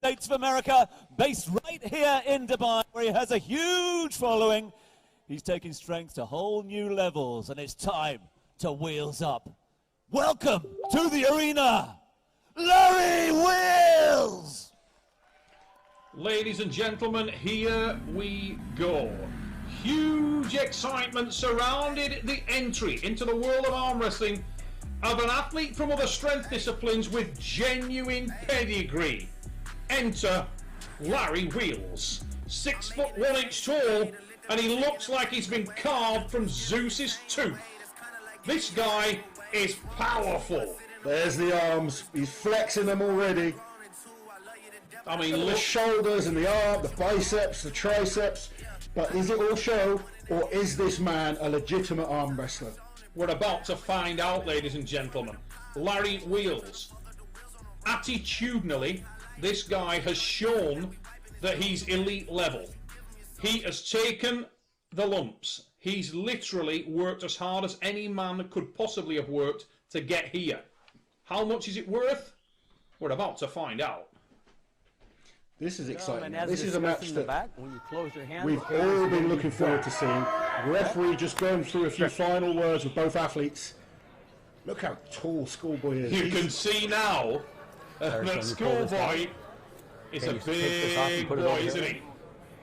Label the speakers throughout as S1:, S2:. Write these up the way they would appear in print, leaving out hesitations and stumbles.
S1: States of America, based right here in Dubai, where he has a huge following. He's taking strength to whole new levels, and it's time to wheels up. Welcome to the arena, Larry Wheels!
S2: Ladies and gentlemen, here we go. Huge excitement surrounded the entry into the world of arm wrestling of an athlete from other strength disciplines with genuine pedigree. Enter Larry Wheels, 6'1" tall, and he looks like he's been carved from Zeus's tooth. This guy is powerful.
S3: There's the arms. He's flexing them already.
S2: I mean,
S3: The
S2: look,
S3: shoulders and the arm, the biceps, the triceps. But is it all show, or is this man a legitimate arm wrestler?
S2: we're about to find out, ladies and gentlemen. Larry Wheels. Attitudinally, this guy has shown that he's elite level. He has taken the lumps. He's literally worked as hard as any man could possibly have worked to get here. How much is it worth? We're about to find out.
S3: This is exciting.
S4: As
S3: This is a match
S4: in the
S3: that
S4: back, when you close your hands,
S3: we've all been looking forward to seeing. The referee just going through a few final words with both athletes. Look how tall Schoolboy is.
S2: You can see now that Schoolboy is a big boy, isn't he?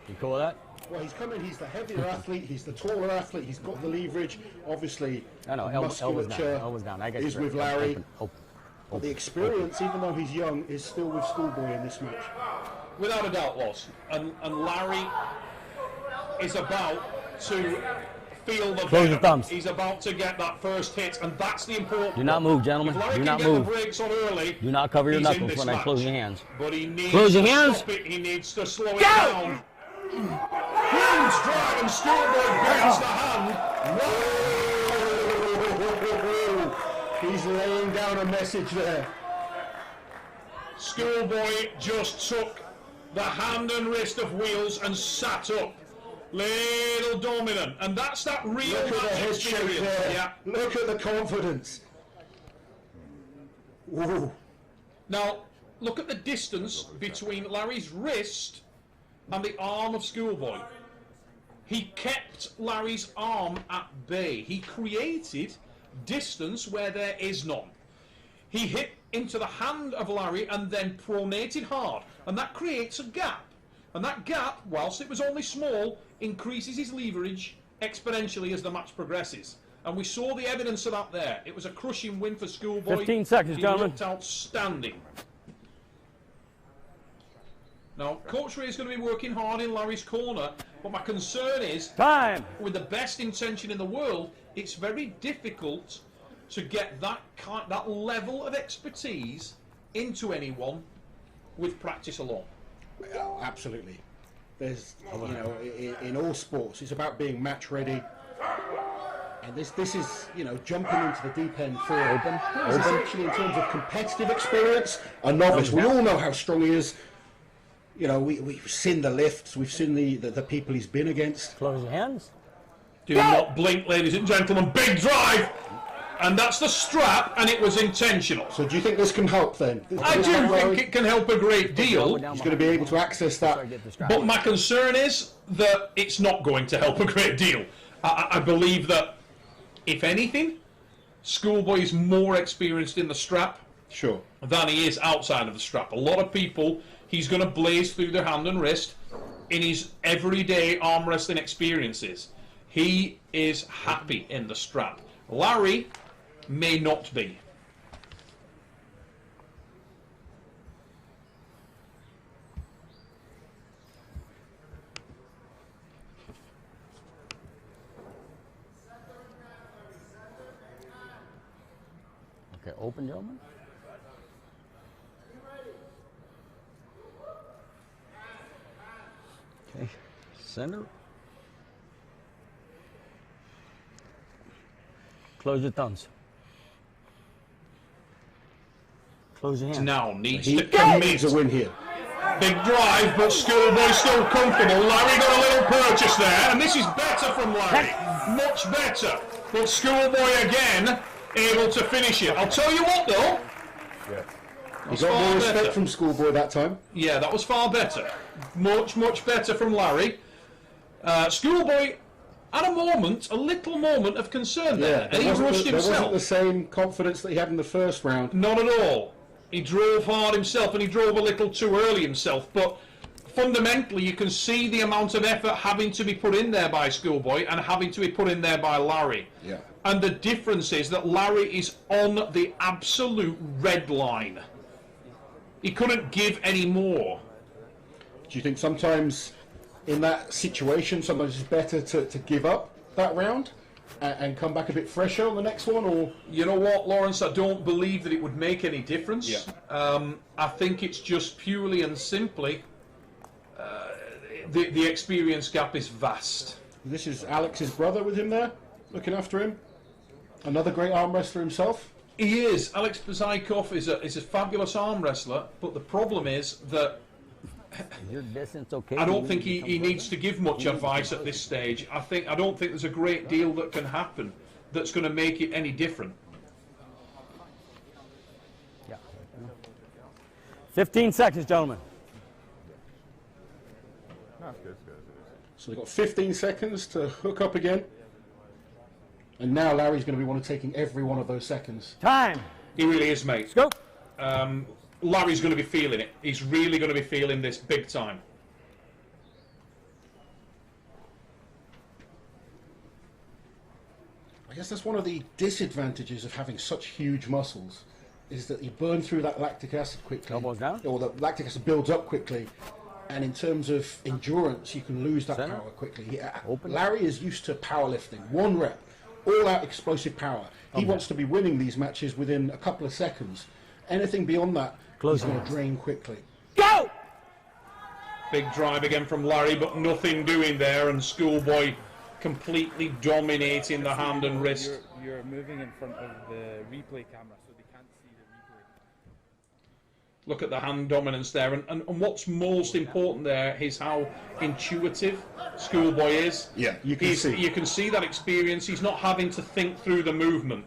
S4: You cool with that?
S3: Well, he's coming. He's the heavier athlete. He's the taller athlete. He's got the leverage. Obviously,
S4: No,
S3: the
S4: elbows down.
S3: musculature
S4: Elbows down. I got
S3: is
S4: you.
S3: with Larry.
S4: Open.
S3: But the experience, even though he's young, is still with Schoolboy in this match.
S2: Without a doubt, was. And Larry is about to feel the
S4: Close your thumbs.
S2: He's about to get that first hit, and that's the important.
S4: Do not move, gentlemen.
S2: If Larry
S4: Do
S2: can
S4: not
S2: get
S4: move.
S2: the brakes on early,
S4: Do not cover your
S2: he's in
S4: knuckles
S2: this
S4: when I
S2: match.
S4: close your hands.
S2: But he needs
S4: Close your
S2: to
S4: hands.
S2: stop it. He needs to slow it down. Huge drive, and Schoolboy bends the hand.
S3: Whoa! He's laying down a message there.
S2: Schoolboy just took the hand and wrist of Wheels and sat up. Little dominant. And that's that real
S3: Look at the
S2: match
S3: head shake
S2: experience.
S3: there.
S2: Yeah.
S3: Look at the confidence. Whoa.
S2: Now, look at the distance between Larry's wrist and the arm of Schoolboy. He kept Larry's arm at bay. He created distance where there is none. He hit into the hand of Larry and then pronated hard, and that creates a gap. And that gap, whilst it was only small, increases his leverage exponentially as the match progresses. And we saw the evidence of that there. It was a crushing win for Schoolboy.
S4: 15 seconds,
S2: He
S4: gentlemen.
S2: looked outstanding. Now, Coach Ray is going to be working hard in Larry's corner, but my concern is,
S4: Time.
S2: with the best intention in the world, it's very difficult to get that level of expertise into anyone with practice alone.
S3: Absolutely. There's, you know, in all sports, it's about being match ready. And this is, you know, jumping into the deep end for He's essentially, in terms of competitive experience, a novice. We all know how strong he is. You know, we've seen the lifts, we've seen the people he's been against.
S4: Close your hands.
S2: Do not blink, ladies and gentlemen. Big drive! And that's the strap, and it was intentional.
S3: So do you think this can help then?
S2: I do think it can help a great deal,
S3: He's going to be able to access that.
S2: but my concern is that it's not going to help a great deal. I believe that, if anything, Schoolboy is more experienced in the strap
S3: Sure.
S2: than he is outside of the strap. A lot of people, he's going to blaze through their hand and wrist in his everyday arm wrestling experiences. He is happy in the strap. Larry may not be.
S4: Okay, open, gentlemen. Okay, center. Close your thumbs. Close your hands.
S2: Now needs
S3: He
S2: to commit.
S3: needs a win here.
S2: Big drive, but Schoolboy still comfortable. Larry got a little purchase there, and this is better from Larry. Much better. But Schoolboy again able to finish it. I'll tell you what though.
S3: He got more respect from Schoolboy that time.
S2: Yeah, that was far better. Much, much better from Larry. Schoolboy had a little moment of concern there, and he rushed himself.
S3: There wasn't the same confidence that he had in the first round.
S2: Not at all. He drove hard himself, and he drove a little too early himself, but fundamentally you can see the amount of effort having to be put in there by Schoolboy and having to be put in there by Larry.
S3: Yeah.
S2: And the difference is that Larry is on the absolute red line. He couldn't give any more.
S3: Do you think sometimes in that situation, sometimes it's better to give up that round and come back a bit fresher on the next one? Or
S2: you know what, Lawrence, I don't believe that it would make any difference.
S3: Yeah.
S2: I think it's just purely and simply the experience gap is vast.
S3: This is Alex's brother with him there, looking after him. Another great arm wrestler himself.
S2: He is. Alex Bezaikov is a fabulous arm wrestler, but the problem is that
S4: Your distance okay?
S2: I don't think he needs to give much advice at this stage. I don't think there's a great deal that can happen that's going to make it any different.
S4: Yeah. 15 seconds, gentlemen.
S3: So they've got 15 seconds to hook up again. And now Larry's going to be one of taking every one of those seconds.
S4: Time.
S2: He really is, mate.
S4: Go.
S2: Larry's going to be feeling it. He's really going to be feeling this big time.
S3: I guess that's one of the disadvantages of having such huge muscles, is that you burn through that lactic acid quickly.
S4: Elbows down.
S3: Or the lactic acid builds up quickly. And in terms of endurance, you can lose that
S4: Center.
S3: power quickly. Yeah.
S4: Open.
S3: Larry is used to powerlifting. One rep, all-out explosive power. He wants to be winning these matches within a couple of seconds. Anything beyond that, he's going to drain quickly.
S4: Go!
S2: Big drive again from Larry, but nothing doing there, and Schoolboy completely dominating the hand and wrist.
S5: You're moving in front of the replay camera, so they can't see the replay.
S2: Look at the hand dominance there, and what's most important there is how intuitive Schoolboy is.
S3: Yeah, you can see.
S2: You can see that experience. He's not having to think through the movement.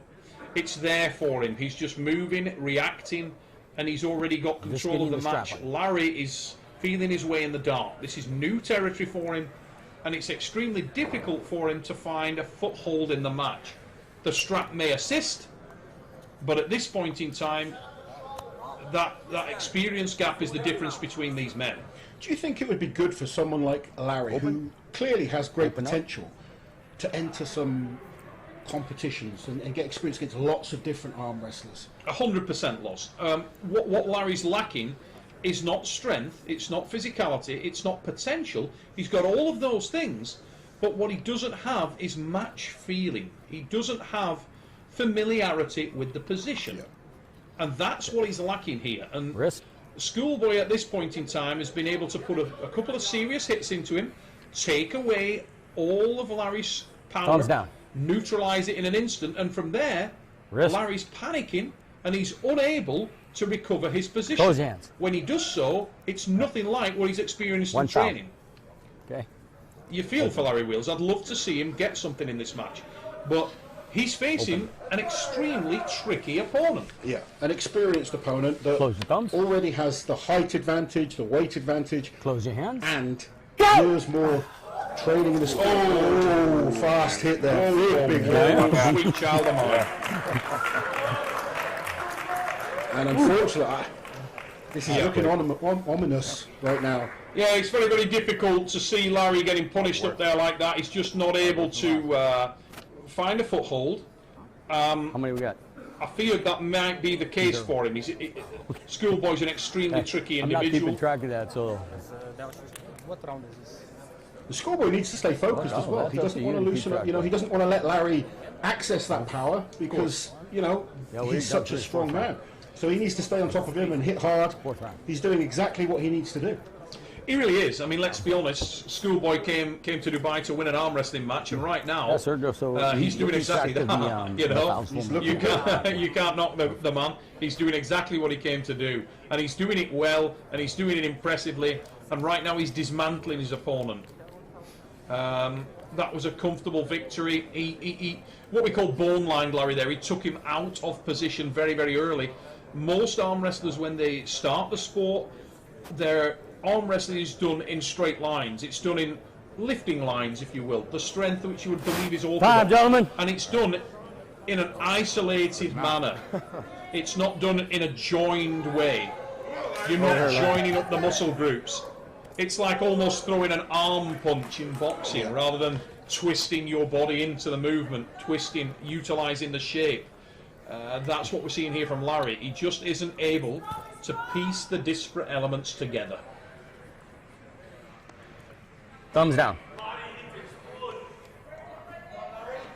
S2: It's there for him. He's just moving, reacting, and he's already got control of the match. Larry is feeling his way in the dark. This is new territory for him, and it's extremely difficult for him to find a foothold in the match. The strap may assist, but at this point in time, that experience gap is the difference between these men.
S3: Do you think it would be good for someone like Larry, who clearly has great potential, to enter some competitions and get experience against lots of different arm wrestlers?
S2: 100% lost. What Larry's lacking is not strength, it's not physicality, it's not potential. He's got all of those things, but what he doesn't have is match feeling. He doesn't have familiarity with the position.
S3: Yeah.
S2: And that's what he's lacking here. And
S4: Wrist.
S2: Schoolboy at this point in time has been able to put a couple of serious hits into him, take away all of Larry's power,
S4: Thumbs down.
S2: neutralise it in an instant, and from there,
S4: Wrist.
S2: Larry's panicking and he's unable to recover his position.
S4: Close your hands.
S2: When he does so, it's nothing like what he's experienced
S4: One
S2: in
S4: foul.
S2: training.
S4: Okay.
S2: You feel for Larry Wheels. I'd love to see him get something in this match, but he's facing an extremely tricky opponent.
S3: Yeah, an experienced opponent that
S4: Close your thumbs.
S3: already has the height advantage, the weight advantage,
S4: Close your hands.
S3: and years more training in the sport. Oh, fast hit there. Big
S2: Oh, sweet child of mine.
S3: And unfortunately, this is looking ominous right now.
S2: Yeah, it's very, very difficult to see Larry getting punished up there like that. He's just not able to find a foothold.
S4: How many we got?
S2: I fear that might be the case for him. Schoolboy's an extremely tricky
S4: I'm not
S2: individual.
S4: keeping track of that, so
S5: What round is this?
S3: The schoolboy needs to stay focused as well.
S4: that's
S3: He
S4: up
S3: doesn't
S4: to
S3: want to
S4: you to
S3: loosen
S4: keep
S3: up.
S4: track
S3: You know,
S4: of.
S3: he doesn't want to let Larry access that power because
S4: Yeah, we
S3: he's
S4: got
S3: such a
S4: this.
S3: strong man. So he needs to stay on top of him and hit hard.
S4: Fourth round.
S3: He's doing exactly what he needs to do.
S2: He really is. I mean, let's be honest. Schoolboy came to Dubai to win an arm wrestling match, and right now
S4: Yes, sir, so
S2: he's doing
S4: looking
S2: exactly
S4: back
S2: that.
S4: to the,
S2: You know,
S4: the
S2: you can't knock the man. He's doing exactly what he came to do, and he's doing it well, and he's doing it impressively. And right now, he's dismantling his opponent. That was a comfortable victory. He what we call bone lined Larry there. He took him out of position very, very early. most arm wrestlers, when they start the sport, their arm wrestling is done in straight lines. It's done in lifting lines, if you will. The strength which you would believe is orthodox.
S4: Time, gentlemen.
S2: And it's done in an isolated manner. It's not done in a joined way. You're not joining up the muscle groups. It's like almost throwing an arm punch in boxing rather than twisting your body into the movement, twisting, utilizing the shape. That's what we're seeing here from Larry. He just isn't able to piece the disparate elements together.
S4: Thumbs down.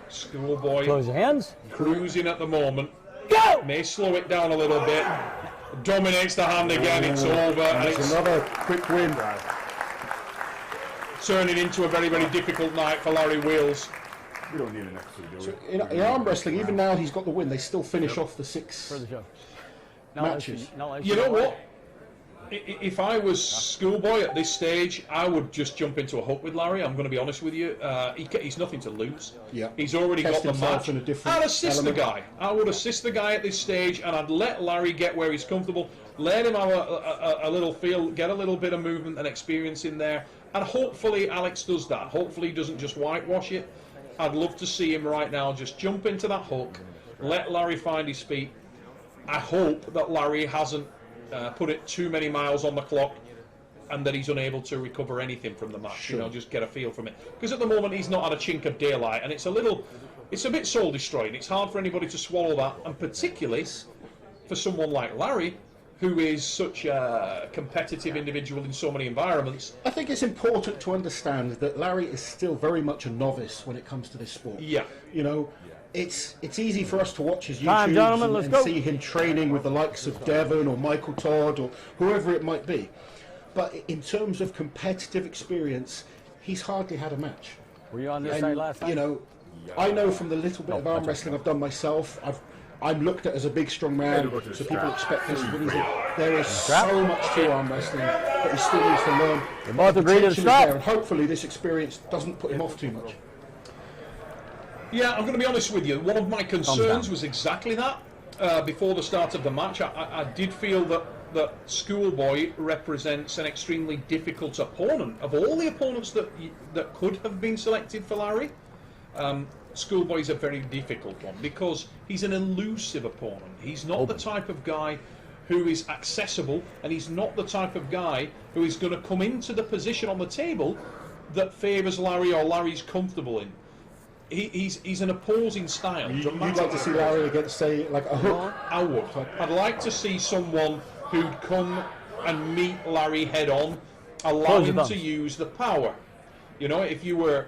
S2: Schoolboy
S4: Close your hands.
S2: cruising at the moment.
S4: Go!
S2: May slow it down a little bit. Dominates the hand again. It's over. And
S3: That's
S2: it's
S3: another quick win.
S2: turning into a very, very difficult night for Larry Wheels.
S6: We don't need an extra, do we?
S3: In arm wrestling, even now he's got the win, they still finish off the 6
S4: For the show.
S3: matches.
S2: You know what? If I was Schoolboy at this stage, I would just jump into a hook with Larry. I'm going to be honest with you. He's nothing to lose.
S3: Yeah.
S2: He's already
S3: Test
S2: got the
S3: himself
S2: match.
S3: in a different
S2: I'd assist
S3: element.
S2: the guy. I would assist the guy at this stage, and I'd let Larry get where he's comfortable. Let him have a little feel, get a little bit of movement and experience in there. And hopefully Alex does that. Hopefully he doesn't just whitewash it. I'd love to see him right now just jump into that hook, let Larry find his feet. I hope that Larry hasn't put it too many miles on the clock and that he's unable to recover anything from the match.
S3: Sure.
S2: You know, just get a feel from it. Because at the moment he's not had a chink of daylight, and it's a bit soul destroying. It's hard for anybody to swallow that, and particularly for someone like Larry, who is such a competitive individual in so many environments.
S3: I think it's important to understand that Larry is still very much a novice when it comes to this sport.
S2: Yeah.
S3: You know, it's easy for us to watch his
S4: Time,
S3: YouTubes
S4: gentlemen,
S3: and,
S4: let's
S3: and
S4: go.
S3: see him training with the likes of Devon or Michael Todd or whoever it might be. But in terms of competitive experience, he's hardly had a match.
S4: Were you on this
S3: And,
S4: side last time?
S3: you know, I know from the little bit of arm wrestling I've done myself, I'm looked at as a big, strong man, so people expect this. But there is so much to arm wrestling that he still needs to learn.
S4: You both agree to
S3: Potential is
S4: stop?
S3: there, and hopefully this experience doesn't put him off too much.
S2: Yeah, I'm going to be honest with you. One of my concerns was exactly that. Before the start of the match, I did feel that Schoolboy represents an extremely difficult opponent. Of all the opponents that could have been selected for Larry, Schoolboy is a very difficult one because he's an elusive opponent. He's not the type of guy who is accessible, and he's not the type of guy who is going to come into the position on the table that favours Larry or Larry's comfortable in. He's an opposing style.
S3: You'd like to see Larry against, say, like a hook?
S2: I would. I'd like to see someone who'd come and meet Larry head on, allow
S4: Close your
S2: him to
S4: thumbs.
S2: use the power. You know, if you were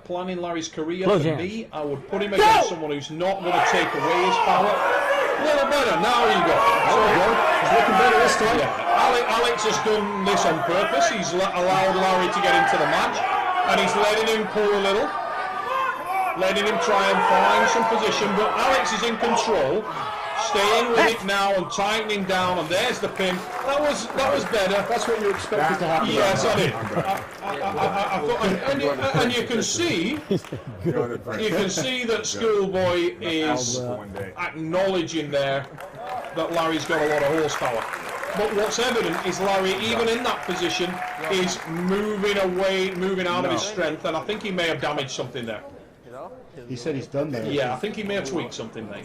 S2: planning Larry's career,
S4: Close
S2: for
S4: your
S2: me, I would put him against someone who's not going to take away his power. A little better. Now you go.
S3: He's looking better this time.
S2: Yeah. Alex has done this on purpose. He's allowed Larry to get into the match, and he's letting him pull a little, letting him try and find some position. But Alex is in control, staying with it now and tightening down. And there's the pin. That was better.
S3: That's what you expected to happen.
S2: Yes, I did. I thought, and you can see that Schoolboy is acknowledging there that Larry's got a lot of horsepower. But what's evident is Larry, even in that position, is moving out of his strength, and I think he may have damaged something there.
S3: He said he's done that.
S2: Yeah, I think he may have tweaked something there.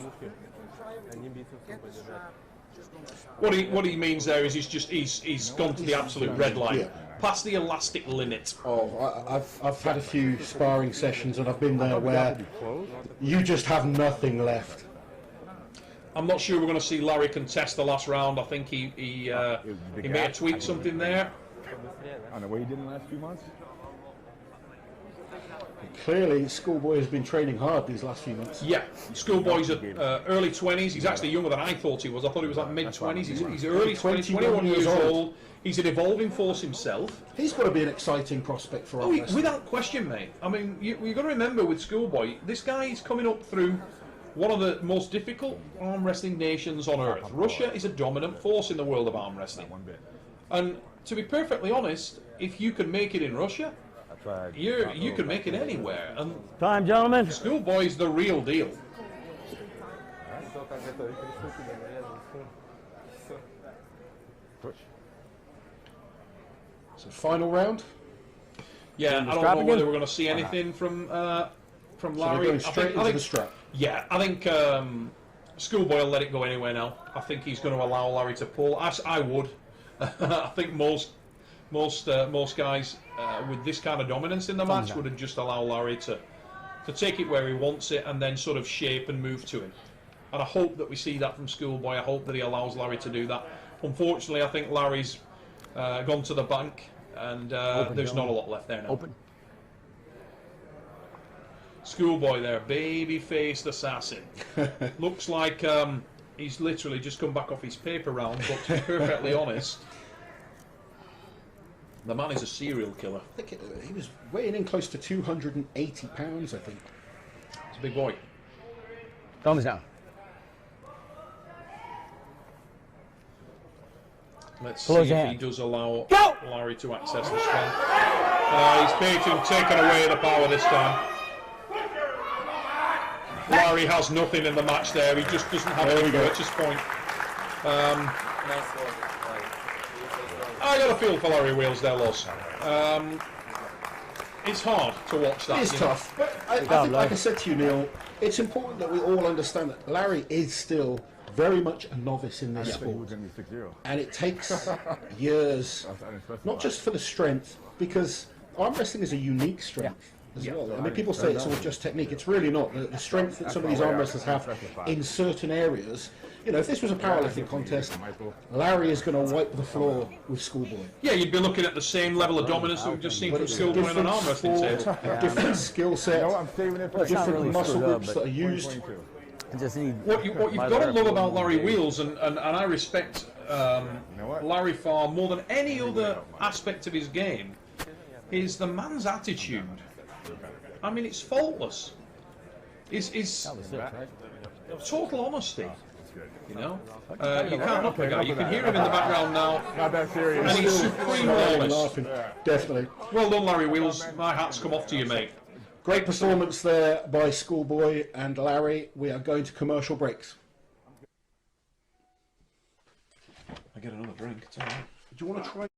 S2: What he means there is he's gone to the absolute red line, past the elastic limit.
S3: Oh, I've had a few sparring sessions and I've been there where you just have nothing left.
S2: I'm not sure we're going to see Larry contest the last round. I think he may have tweaked something there.
S6: On the way he did in the last few months?
S3: Clearly, Schoolboy has been training hard these last few months.
S2: Yeah, Schoolboy's at early 20s. He's actually younger than I thought he was. I thought he was like mid-20s. He's early 20s, 21 years old. He's an evolving force himself.
S3: He's got to be an exciting prospect for
S2: Oh,
S3: us.
S2: without question, mate. I mean, you've got to remember with Schoolboy, this guy is coming up through one of the most difficult arm wrestling nations on earth. Russia is a dominant force in the world of arm wrestling. And to be perfectly honest, if you can make it in Russia, you can make it anywhere. And
S4: Time, gentlemen.
S2: Schoolboy's the real deal.
S6: Push.
S3: So final round.
S2: Yeah, I don't know whether we're going to see anything from
S3: So they're
S2: Larry.
S3: going straight into the strap.
S2: Yeah, I think Schoolboy will let it go anyway now. I think he's going to allow Larry to pull. I would. I think most guys with this kind of dominance in the match would just allow Larry to take it where he wants it and then sort of shape and move to him. And I hope that we see that from Schoolboy. I hope that he allows Larry to do that. Unfortunately, I think Larry's gone to the bank, and there's not a lot left there now.
S4: Open.
S2: Schoolboy there, baby-faced assassin. Looks like he's literally just come back off his paper round, but to be perfectly honest, the man is a serial killer.
S3: I think he was weighing in close to 280 pounds, I think.
S2: He's a big boy.
S4: Thumbs down.
S2: Let's
S4: Close
S2: see if
S4: hand.
S2: he does allow
S4: Go!
S2: Larry to access the strength. He's Peyton taken away the power this time. Larry has nothing in the match there. He just doesn't have any purchase point. I got a feel for Larry Wheels there, Loss. It's hard to watch that.
S3: It's tough, but I think, like I said to you, Neil, it's important that we all understand that Larry is still very much a novice in this
S6: He
S3: sport.
S6: was going to be 6-0.
S3: And it takes years, not just for the strength, because arm wrestling is a unique strength as well. I mean, people say it's all just technique. It's really not. The strength that some of these arm wrestlers have in certain areas. You know, if this was a powerlifting contest, Larry is going to wipe the floor with Schoolboy.
S2: Yeah, you'd be looking at the same level of dominance that we've just seen from Schoolboy on an arm wrestling table.
S3: Different skill set,
S6: No, I'm saving it for
S3: different
S4: really
S3: muscle
S4: screwed up,
S3: groups that are used.
S4: I just need.
S2: What you've got to love about Larry Wheels, and I respect Larry far more than any other aspect of his game, is the man's attitude. I mean, it's faultless. Is total honesty. You know, you can't knock the guy. You can hear him in the background now,
S6: Not that serious.
S2: and he's supremely honest.
S3: Laughing. Definitely.
S2: Well done, Larry Wheels. My hat's come off to you, mate.
S3: Great performance there by Schoolboy and Larry. We are going to commercial breaks.
S2: I get another drink.
S3: Do you want to try?